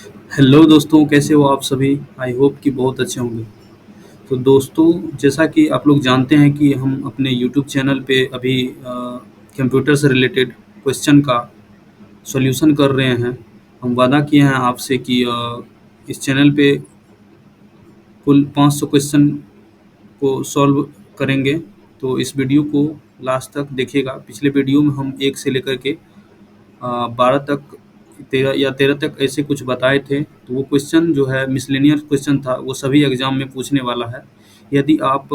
Hello दोस्तों, कैसे हो आप सभी? आई होप कि बहुत अच्छे होंगे। तो दोस्तों, जैसा कि आप लोग जानते हैं कि हम अपने यूट्यूब चैनल पे अभी कंप्यूटर से रिलेटेड क्वेश्चन का सॉल्यूशन कर रहे हैं। हम वादा किए हैं आपसे कि इस चैनल पे कुल 500 क्वेश्चन को सॉल्व करेंगे। तो इस वीडियो को लास्ट तक देखिएगा। पिछले वीडियो में हम 1 से लेकर के 12 तक 13 तक ऐसे कुछ बताए थे। तो वो क्वेश्चन जो है मिसलेनियस क्वेश्चन था, वो सभी एग्ज़ाम में पूछने वाला है। यदि आप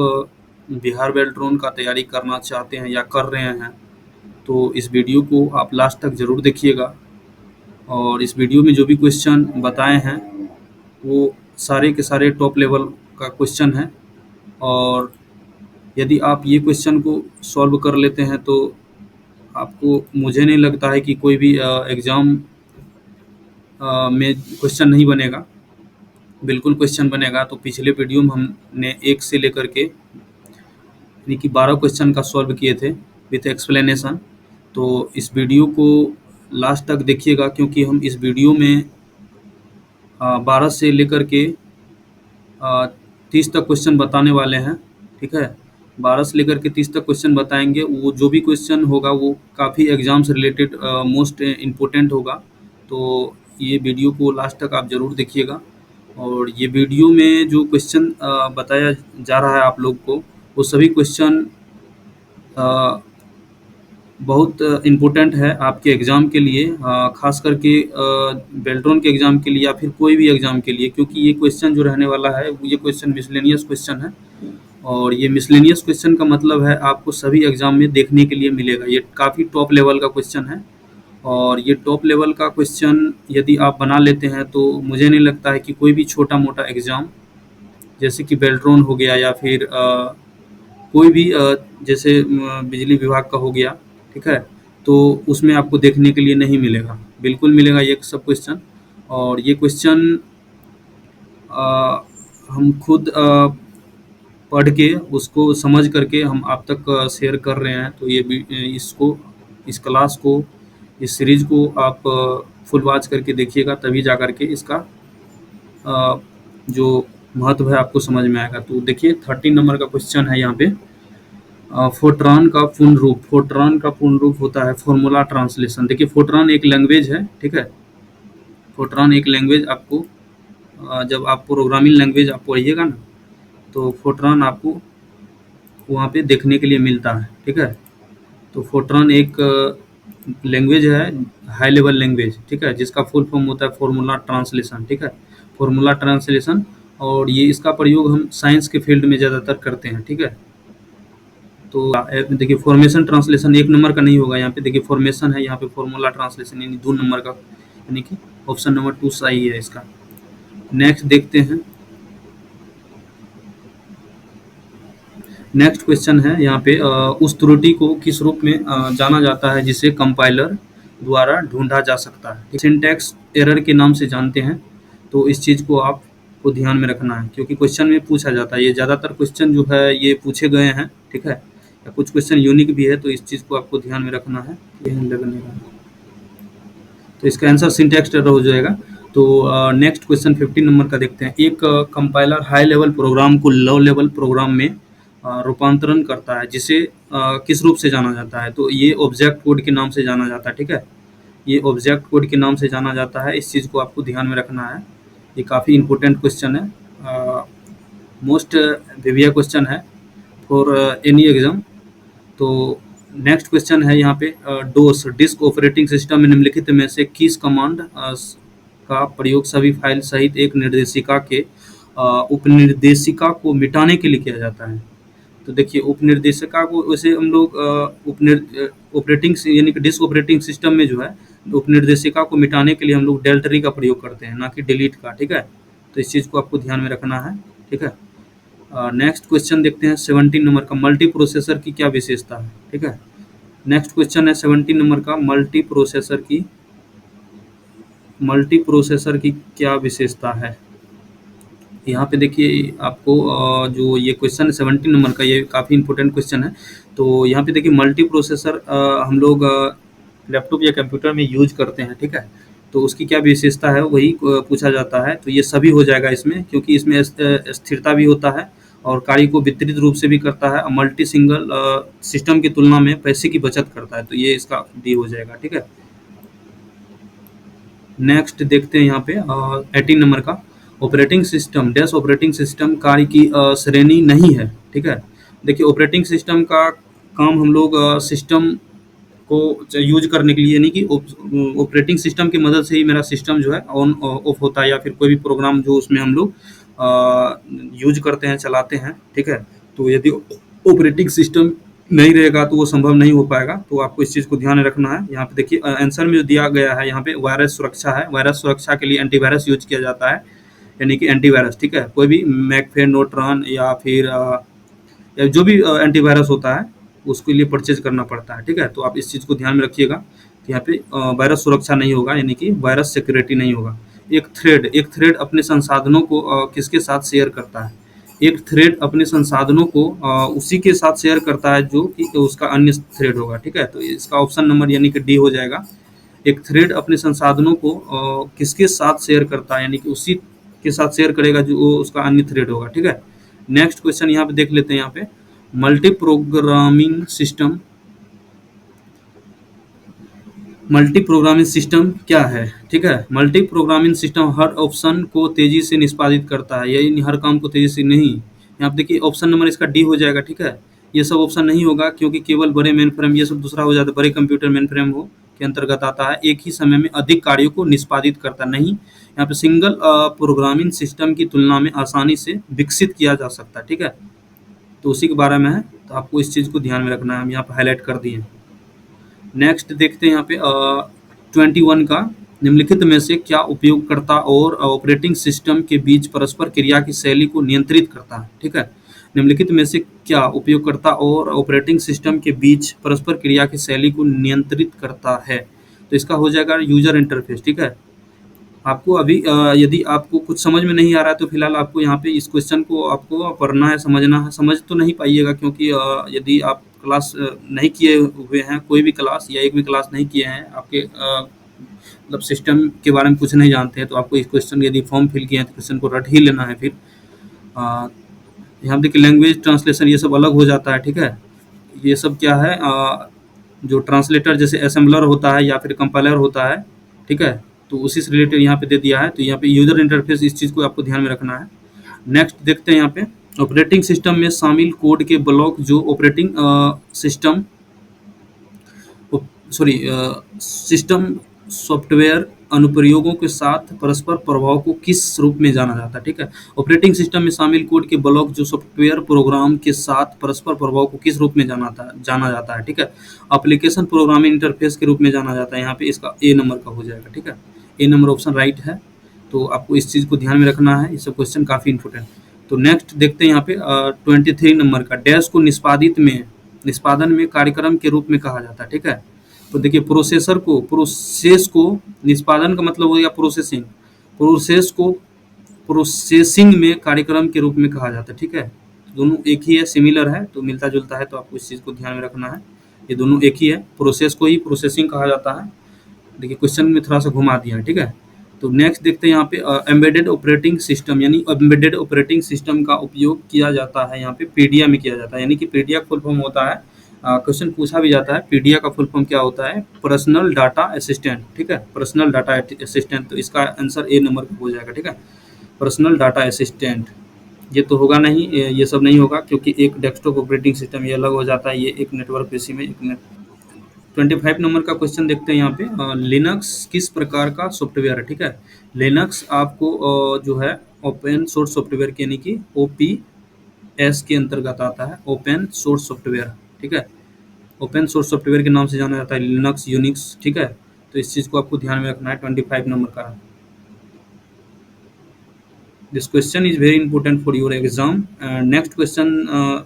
बिहार बेल्ट्रॉन का तैयारी करना चाहते हैं या कर रहे हैं, तो इस वीडियो को आप लास्ट तक ज़रूर देखिएगा। और इस वीडियो में जो भी क्वेश्चन बताए हैं, वो सारे के सारे टॉप लेवल का क्वेश्चन है। और यदि आप ये क्वेश्चन को सॉल्व कर लेते हैं, तो आपको, मुझे नहीं लगता है कि कोई भी एग्ज़ाम में क्वेश्चन नहीं बनेगा। बिल्कुल क्वेश्चन बनेगा। तो पिछले वीडियो में हमने 1 से लेकर के यानी कि 12 क्वेश्चन का सॉल्व किए थे विथ एक्सप्लेनेशन। तो इस वीडियो को लास्ट तक देखिएगा, क्योंकि हम इस वीडियो में 12 से लेकर के 30 तक क्वेश्चन बताने वाले हैं। ठीक है, 12 से लेकर के 30 तक क्वेश्चन बताएंगे। वो जो भी क्वेश्चन होगा वो काफ़ी एग्ज़ाम से रिलेटेड मोस्ट इम्पोर्टेंट होगा। तो ये वीडियो को लास्ट तक आप ज़रूर देखिएगा। और ये वीडियो में जो क्वेश्चन बताया जा रहा है आप लोग को, वो सभी क्वेश्चन बहुत इम्पोर्टेंट है आपके एग्ज़ाम के लिए, ख़ास करके बेल्ट्रॉन के एग्ज़ाम के लिए या फिर कोई भी एग्ज़ाम के लिए, क्योंकि ये क्वेश्चन जो रहने वाला है, ये क्वेश्चन मिसलेनियस क्वेश्चन है। और ये मिसलेनियस क्वेश्चन का मतलब है आपको सभी एग्ज़ाम में देखने के लिए मिलेगा। ये काफ़ी टॉप लेवल का क्वेश्चन है। और ये टॉप लेवल का क्वेश्चन यदि आप बना लेते हैं, तो मुझे नहीं लगता है कि कोई भी छोटा-मोटा एग्ज़ाम, जैसे कि बेल्ट्रॉन हो गया या फिर कोई भी जैसे बिजली विभाग का हो गया, ठीक है, तो उसमें आपको देखने के लिए नहीं मिलेगा। बिल्कुल मिलेगा ये सब क्वेश्चन। और ये क्वेश्चन हम खुद पढ़ के उसको समझ करके हम आप तक शेयर कर रहे हैं। तो ये भी इसको, इस क्लास को, इस सीरीज़ को आप फुल वॉच करके देखिएगा, तभी जा कर के इसका जो महत्व है आपको समझ में आएगा। तो देखिए 13 नंबर का क्वेश्चन है यहाँ पे। फोर्ट्रान का पूर्ण रूप, फोर्ट्रान का पूर्ण रूप होता है फॉर्मूला ट्रांसलेशन। देखिए फोर्ट्रान एक लैंग्वेज है, ठीक है। फोर्ट्रान एक लैंग्वेज आपको जब आप प्रोग्रामिंग लैंग्वेज आप पढ़िएगा ना, तो फोर्ट्रान आपको वहाँ पे देखने के लिए मिलता है, ठीक है। तो फोर्ट्रान एक लैंग्वेज है, हाई लेवल लैंग्वेज, ठीक है, जिसका फुल फॉर्म होता है फॉर्मूला ट्रांसलेशन, ठीक है, फॉर्मूला ट्रांसलेशन। और ये इसका प्रयोग हम साइंस के फील्ड में ज़्यादातर करते हैं, ठीक है। तो देखिए फॉर्मेशन ट्रांसलेशन 1 नंबर का नहीं होगा यहाँ पे। देखिए फॉर्मेशन है, यहाँ पे फॉर्मूला ट्रांसलेशन यानी 2 नंबर का, यानी कि ऑप्शन नंबर 2 सही है इसका। नेक्स्ट देखते हैं। नेक्स्ट क्वेश्चन है यहाँ पे, उस त्रुटि को किस रूप में जाना जाता है जिसे कंपाइलर द्वारा ढूंढा जा सकता है। सिंटैक्स एरर के नाम से जानते हैं। तो इस चीज़ को आपको ध्यान में रखना है, क्योंकि क्वेश्चन में पूछा जाता है। ये ज़्यादातर क्वेश्चन जो है ये पूछे गए हैं, ठीक है, या कुछ क्वेश्चन यूनिक भी है, तो इस चीज़ को आपको ध्यान में रखना है। लगने का, तो इसका आंसर सिंटैक्स एरर हो जाएगा। तो नेक्स्ट क्वेश्चन 15 नंबर का देखते हैं। एक कंपाइलर हाई लेवल प्रोग्राम को लो लेवल प्रोग्राम में रूपांतरण करता है, जिसे किस रूप से जाना जाता है। तो ये ऑब्जेक्ट कोड के नाम से जाना जाता है, ठीक है। ये ऑब्जेक्ट कोड के नाम से जाना जाता है। इस चीज़ को आपको ध्यान में रखना है। ये काफ़ी इंपॉर्टेंट क्वेश्चन है, मोस्ट विविया क्वेश्चन है फॉर एनी एग्जाम। तो नेक्स्ट क्वेश्चन है यहाँ पे, डोस डिस्क ऑपरेटिंग सिस्टम में निम्नलिखित में से किस कमांड का प्रयोग सभी फाइल सहित एक निर्देशिका के उपनिर्देशिका को मिटाने के लिए किया जाता है। तो देखिए उपनिर्देशिका को वैसे हम लोग ऑपरेटिंग यानी कि डिस्क ऑपरेटिंग सिस्टम में जो है उपनिर्देशिका को मिटाने के लिए हम लोग डेल्टरी का प्रयोग करते हैं, ना कि डिलीट का, ठीक है। तो इस चीज़ को आपको ध्यान में रखना है, ठीक है। नेक्स्ट क्वेश्चन देखते हैं 17 नंबर का, मल्टी प्रोसेसर की क्या विशेषता है, ठीक है। नेक्स्ट क्वेश्चन है 17 नंबर का, मल्टी प्रोसेसर की क्या विशेषता है। यहाँ पे देखिए आपको जो ये क्वेश्चन है 17 नंबर का, ये काफ़ी इंपॉर्टेंट क्वेश्चन है। तो यहाँ पे देखिए मल्टी प्रोसेसर हम लोग लैपटॉप या कंप्यूटर में यूज करते हैं, ठीक है। तो उसकी क्या विशेषता है वही पूछा जाता है। तो ये सभी हो जाएगा इसमें, क्योंकि इसमें स्थिरता भी होता है और कार्य को वितरित रूप से भी करता है, मल्टी सिंगल सिस्टम की तुलना में पैसे की बचत करता है। तो ये इसका डी हो जाएगा, ठीक है। नेक्स्ट देखते हैं यहाँ पे 18 नंबर का, operating system dash operating system कार्य की श्रेणी नहीं है, ठीक है। देखिए ऑपरेटिंग सिस्टम का काम हम लोग सिस्टम को यूज करने के लिए, यानी कि ऑपरेटिंग सिस्टम की मदद से ही मेरा सिस्टम जो है ऑन ऑफ होता है, या फिर कोई भी प्रोग्राम जो उसमें हम लोग यूज करते हैं, चलाते हैं, ठीक है। तो यदि ऑपरेटिंग सिस्टम नहीं रहेगा तो वो संभव नहीं हो पाएगा। तो आपको इस चीज़ को ध्यान में रखना है। यहाँ पे देखिए आंसर में जो दिया गया है यहाँ पे वायरस सुरक्षा है। वायरस सुरक्षा के लिए एंटीवायरस यूज किया जाता है, यानी कि एंटीवायरस, ठीक है। कोई भी मैकफे, नोट्रन या फिर या जो भी एंटीवायरस होता है उसके लिए परचेज करना पड़ता है, ठीक है। तो आप इस चीज़ को ध्यान में रखिएगा कि यहाँ पे वायरस सुरक्षा नहीं होगा, यानी कि वायरस सिक्योरिटी नहीं होगा। एक थ्रेड अपने संसाधनों को किसके साथ शेयर करता है? एक थ्रेड अपने संसाधनों को उसी के साथ शेयर करता है जो कि उसका अन्य थ्रेड होगा, ठीक है। तो इसका ऑप्शन नंबर यानी कि डी हो जाएगा। एक थ्रेड अपने संसाधनों को किसके साथ शेयर करता है, यानी कि उसी के साथ शेयर करेगा जो उसका अन्य थ्रेड होगा, ठीक है। नेक्स्ट क्वेश्चन यहाँ पे देख लेते हैं। यहाँ पे multi programming system, multi programming system क्या है, ठीक है। मल्टी प्रोग्रामिंग सिस्टम हर ऑप्शन को तेजी से निष्पादित करता है, यही हर काम को तेजी से नहीं। यहाँ पे देखिए ऑप्शन नंबर इसका डी हो जाएगा, ठीक है। ये सब ऑप्शन नहीं होगा क्योंकि केवल बड़े मेन फ्रेम, ये सब दूसरा हो जाता है, बड़े कंप्यूटर मेन फ्रेम हो के अंतर्गत आता है। एक ही समय में अधिक कार्यों को निष्पादित करता नहीं। यहाँ पे सिंगल प्रोग्रामिंग सिस्टम की तुलना में आसानी से विकसित किया जा सकता है, ठीक है। तो उसी के बारे में है, तो आपको इस चीज़ को ध्यान में रखना है, हम यहाँ पर हाईलाइट कर दिए। नेक्स्ट देखते हैं यहाँ पे 21 का, निम्नलिखित में से क्या उपयोगकर्ता और ऑपरेटिंग सिस्टम के बीच परस्पर क्रिया की शैली को नियंत्रित करता है, ठीक है। निम्नलिखित में से क्या उपयोगकर्ता और ऑपरेटिंग सिस्टम के बीच परस्पर क्रिया की शैली को नियंत्रित करता है? तो इसका हो जाएगा यूजर इंटरफेस, ठीक है। आपको अभी यदि आपको कुछ समझ में नहीं आ रहा है तो फिलहाल आपको यहाँ पे इस क्वेश्चन को आपको पढ़ना है, समझना है। समझ तो नहीं पाइएगा क्योंकि यदि आप क्लास नहीं किए हुए हैं, कोई भी क्लास या एक भी क्लास नहीं किए हैं, आपके मतलब सिस्टम के बारे में कुछ नहीं जानते हैं, तो आपको इस क्वेश्चन यदि फॉर्म फिल किए हैं तो क्वेश्चन को रट ही लेना है। फिर यहाँ देखिए लैंग्वेज ट्रांसलेशन ये सब अलग हो जाता है, ठीक है। ये सब क्या है, जो ट्रांसलेटर जैसे असेंबलर होता है या फिर कंपाइलर होता है, ठीक है। तो उसी से रिलेटेड यहाँ पे दे दिया है। तो यहाँ पे यूजर इंटरफेस, इस चीज़ को आपको ध्यान में रखना है। नेक्स्ट देखते हैं यहाँ पे ऑपरेटिंग सिस्टम में शामिल कोड के ब्लॉक जो operating system sorry system software अनुप्रयोगों के साथ परस्पर प्रभाव को किस रूप में जाना जाता है, ठीक है। ऑपरेटिंग सिस्टम में शामिल कोड के ब्लॉक जो सॉफ्टवेयर प्रोग्राम के साथ परस्पर प्रभाव को किस रूप में जाना जाता है, ठीक है। एप्लीकेशन प्रोग्रामिंग इंटरफेस के रूप में जाना जाता है। यहाँ पे इसका ए नंबर का हो जाएगा, ठीक है। ए नंबर ऑप्शन राइट है। तो आपको इस चीज़ को ध्यान में रखना है, ये सब क्वेश्चन काफ़ी इंपॉर्टेंट। तो नेक्स्ट देखते हैं यहाँ पे 23 नंबर का, डैश को निष्पादन में कार्यक्रम के रूप में कहा जाता है, ठीक है। तो देखिए प्रोसेस को निष्पादन का मतलब हो गया प्रोसेसिंग, प्रोसेसिंग में कार्यक्रम के रूप में कहा जाता है, ठीक है। दोनों एक ही है, सिमिलर है, तो मिलता जुलता है, तो आपको इस चीज़ को ध्यान में रखना है। ये दोनों एक ही है, प्रोसेस को ही प्रोसेसिंग कहा जाता है। देखिए क्वेश्चन में थोड़ा सा घुमा दिया है, ठीक है। तो नेक्स्ट देखते हैं यहाँ पे एम्बेडेड ऑपरेटिंग सिस्टम, यानी एम्बेडेड ऑपरेटिंग सिस्टम का उपयोग किया जाता है यहाँ पे पीडिया में किया जाता है, यानी कि पीडिया फुल फॉर्म होता है, क्वेश्चन पूछा भी जाता है पीडिया का फुल फॉर्म क्या होता है, पर्सनल डाटा असिस्टेंट, ठीक है। पर्सनल डाटा असिस्टेंट, तो इसका आंसर ए नंबर हो जाएगा, ठीक है। पर्सनल डाटा असिस्टेंट, ये तो होगा नहीं, ये सब नहीं होगा क्योंकि एक डेस्कटॉप ऑपरेटिंग सिस्टम ये अलग हो जाता है, ये एक नेटवर्क पीसी में एक 25 नंबर का क्वेश्चन देखते हैं यहाँ पे, लिनक्स किस प्रकार का सॉफ्टवेयर है, ठीक है। लिनक्स आपको जो है ओपन सोर्स सॉफ्टवेयर के यानी कि OPS के अंतर्गत आता है, ओपन सोर्स सॉफ्टवेयर, ठीक है। ओपन सोर्स सॉफ्टवेयर के नाम से जाना जाता है लिनक्स, यूनिक्स, ठीक है। तो इस चीज़ को आपको ध्यान में रखना है। 25 नंबर का, this question is very important for your exam. Next question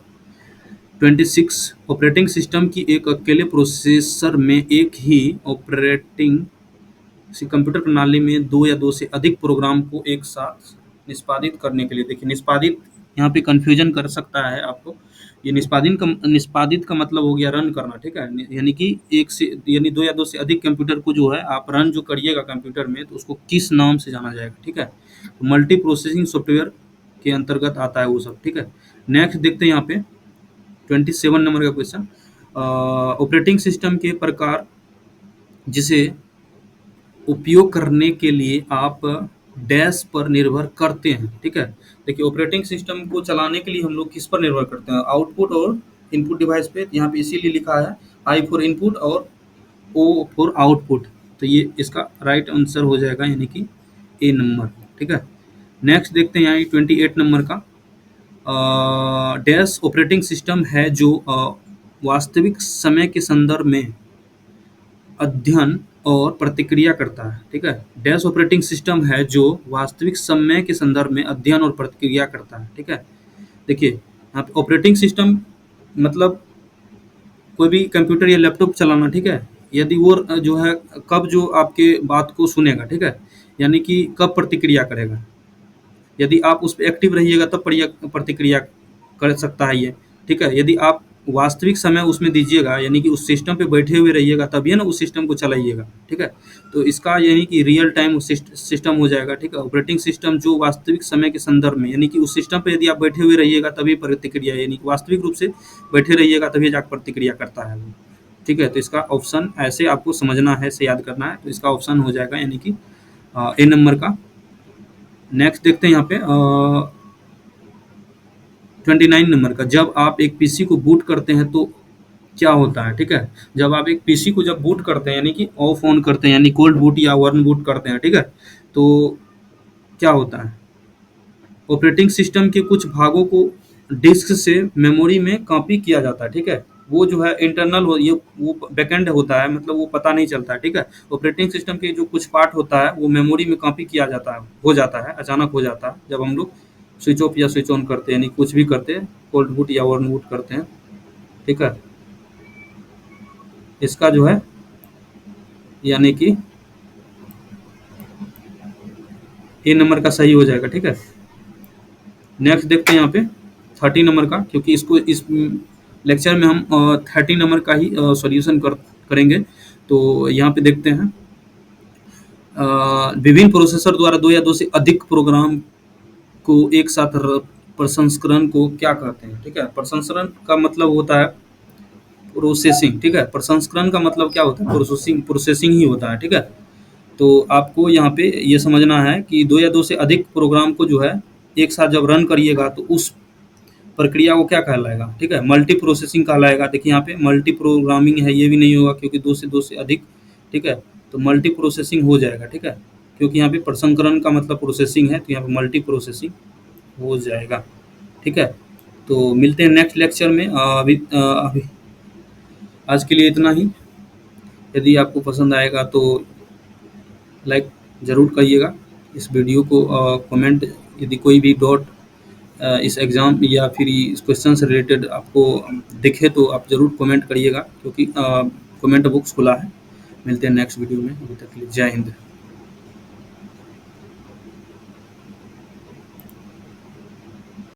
26, operating system की एक अकेले प्रोसेसर में एक ही ऑपरेटिंग कंप्यूटर प्रणाली में दो या दो से अधिक प्रोग्राम को एक साथ निष्पादित करने के लिए, देखिए निष्पादित यहाँ पे कंफ्यूजन कर सकता है आपको, ये निष्पादित का मतलब हो गया रन करना, ठीक है? यानी कि एक से यानी 2 या 2 से अधिक कंप्यूटर को जो है आप रन जो करिएगा कंप्यूटर में, तो उसको किस नाम से जाना जाएगा, ठीक है? तो मल्टी प्रोसेसिंग सॉफ्टवेयर के अंतर्गत आता है वो सब, ठीक है? नेक्स्ट देखते हैं यहाँ पे 27 नंबर का क्वेश्चन। ऑपरेटिंग सिस्टम के प्रकार जिसे उपयोग करने के लिए आप डैश पर निर्भर करते हैं, ठीक है? देखिए ऑपरेटिंग सिस्टम को चलाने के लिए हम लोग किस पर निर्भर करते हैं? आउटपुट और इनपुट डिवाइस पे। यहाँ पे इसीलिए लिखा है आई फॉर इनपुट और ओ फॉर आउटपुट। तो ये इसका राइट आंसर हो जाएगा, यानी कि ए नंबर, ठीक है? नेक्स्ट देखते हैं यहाँ 28 नंबर का। डैश ऑपरेटिंग सिस्टम है जो वास्तविक समय के संदर्भ में अध्ययन और प्रतिक्रिया करता है, ठीक है? डैश ऑपरेटिंग सिस्टम है जो वास्तविक समय के संदर्भ में अध्ययन और प्रतिक्रिया करता है, ठीक है? देखिए यहाँ पे ऑपरेटिंग सिस्टम मतलब कोई भी कंप्यूटर या लैपटॉप चलाना, ठीक है? यदि वो जो है कब जो आपके बात को सुनेगा, ठीक है? यानी कि कब प्रतिक्रिया करेगा। यदि आप उस पे एक्टिव रहिएगा तब प्रतिक्रिया कर सकता है ये, ठीक है? यदि आप वास्तविक समय उसमें दीजिएगा, यानी कि उस सिस्टम पे बैठे हुए रहिएगा, तभी ना उस सिस्टम को चलाइएगा, ठीक है? तो इसका यानी कि रियल टाइम सिस्टम हो जाएगा, ठीक है? ऑपरेटिंग सिस्टम जो वास्तविक समय के संदर्भ में, यानी कि उस सिस्टम पे यदि आप बैठे हुए रहिएगा तभी प्रतिक्रिया, यानी कि वास्तविक रूप से बैठे रहिएगा तभी जाकर प्रतिक्रिया करता है वो, ठीक है? तो इसका ऑप्शन ऐसे आपको समझना है, ऐसे याद करना है, तो इसका ऑप्शन हो जाएगा यानी कि ए नंबर का। नेक्स्ट देखते हैं यहाँ पे 29 नंबर का। जब आप एक पीसी को बूट करते हैं तो क्या होता है, ठीक है? जब आप एक पीसी को जब बूट करते हैं, यानी कि ऑफ ऑन करते हैं, यानी कोल्ड बूट या वार्म बूट करते हैं, ठीक है? तो क्या होता है? ऑपरेटिंग सिस्टम के कुछ भागों को डिस्क से मेमोरी में कॉपी किया जाता है, ठीक है? वो जो है इंटरनल ये वो बैकएंड होता है, मतलब वो पता नहीं चलता है, ठीक है? ऑपरेटिंग सिस्टम के जो कुछ पार्ट होता है वो मेमोरी में कॉपी किया जाता है, हो जाता है, अचानक हो जाता है जब हम लोग स्विच ऑफ या स्विच ऑन करते हैं, यानी कुछ भी करते हैं, कोल्ड बूट या वार्म बूट करते हैं, ठीक है? इसका जो है यानी कि ए नंबर का सही हो जाएगा, ठीक है? नेक्स्ट देखते हैं यहाँ पे 30 नंबर का, क्योंकि इसको इस लेक्चर में हम 30 नंबर का ही सॉल्यूशन करेंगे। तो यहाँ पे देखते हैं विभिन्न प्रोसेसर द्वारा 2 या 2 से अधिक प्रोग्राम को एक साथ प्रसंस्करण को क्या कहते हैं, ठीक है? प्रसंस्करण का मतलब होता है प्रोसेसिंग, ठीक है? प्रसंस्करण का मतलब क्या होता है? प्रोसेसिंग ही होता है, ठीक है? तो आपको यहाँ पे ये समझना है कि 2 या 2 से अधिक प्रोग्राम को जो है एक साथ जब रन करिएगा तो उस प्रक्रिया को क्या कहलाएगा, ठीक है? मल्टी प्रोसेसिंग कहलाएगा। देखिए यहाँ पे मल्टी प्रोग्रामिंग है, ये भी नहीं होगा क्योंकि 2 से अधिक, ठीक है? तो मल्टी प्रोसेसिंग हो जाएगा, ठीक है? क्योंकि यहाँ पे प्रसंस्करण का मतलब प्रोसेसिंग है, तो यहाँ पे मल्टी प्रोसेसिंग हो जाएगा, ठीक है? तो मिलते हैं नेक्स्ट लेक्चर में। अभी आज के लिए इतना ही। यदि आपको पसंद आएगा तो लाइक ज़रूर करिएगा इस वीडियो को। कमेंट यदि कोई भी डॉट इस एग्ज़ाम या फिर इस क्वेश्चन से रिलेटेड आपको दिखे तो आप ज़रूर कमेंट करिएगा, क्योंकि कमेंट बॉक्स खुला है। मिलते हैं नेक्स्ट वीडियो में, अभी तक के लिए जय हिंद।